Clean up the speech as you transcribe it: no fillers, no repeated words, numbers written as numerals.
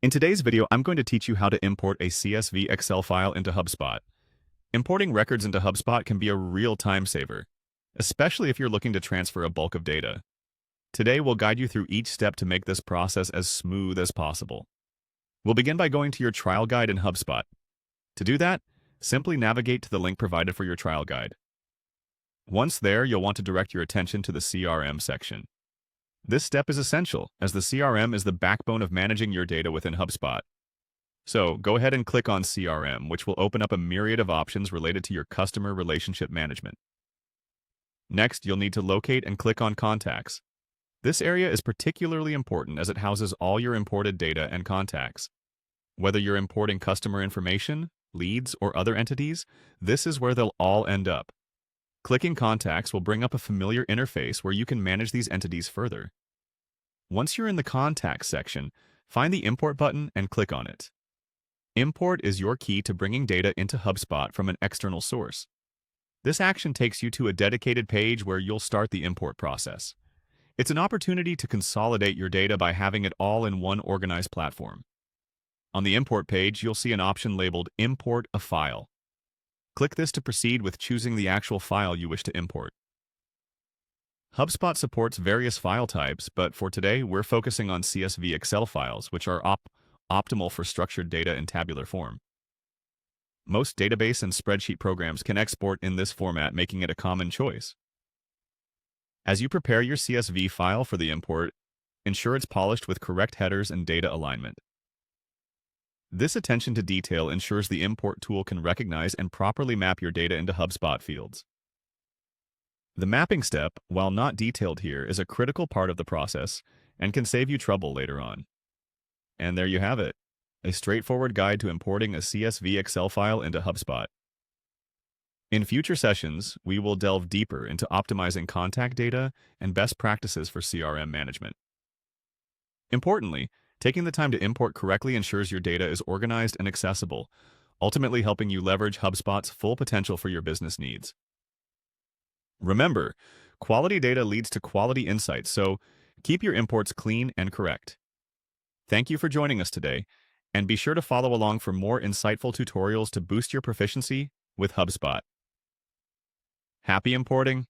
In today's video, I'm going to teach you how to import a CSV Excel file into HubSpot. Importing records into HubSpot can be a real time saver, especially if you're looking to transfer a bulk of data. Today, we'll guide you through each step to make this process as smooth as possible. We'll begin by going to your trial guide in HubSpot. To do that, simply navigate to the link provided for your trial guide. Once there, you'll want to direct your attention to the CRM section. This step is essential, as the CRM is the backbone of managing your data within HubSpot. So, go ahead and click on CRM, which will open up a myriad of options related to your customer relationship management. Next, you'll need to locate and click on Contacts. This area is particularly important as it houses all your imported data and contacts. Whether you're importing customer information, leads, or other entities, this is where they'll all end up. Clicking Contacts will bring up a familiar interface where you can manage these entities further. Once you're in the Contacts section, find the Import button and click on it. Import is your key to bringing data into HubSpot from an external source. This action takes you to a dedicated page where you'll start the import process. It's an opportunity to consolidate your data by having it all in one organized platform. On the Import page, you'll see an option labeled Import a File. Click this to proceed with choosing the actual file you wish to import. HubSpot supports various file types, but for today, we're focusing on CSV Excel files, which are optimal for structured data in tabular form. Most database and spreadsheet programs can export in this format, making it a common choice. As you prepare your CSV file for the import, ensure it's polished with correct headers and data alignment. This attention to detail ensures the import tool can recognize and properly map your data into HubSpot fields. The mapping step, while not detailed here, is a critical part of the process and can save you trouble later on. And there you have it, a straightforward guide to importing a CSV Excel file into HubSpot. In future sessions, we will delve deeper into optimizing contact data and best practices for CRM management. Importantly, taking the time to import correctly ensures your data is organized and accessible, ultimately helping you leverage HubSpot's full potential for your business needs. Remember, quality data leads to quality insights, so keep your imports clean and correct. Thank you for joining us today, and be sure to follow along for more insightful tutorials to boost your proficiency with HubSpot. Happy importing!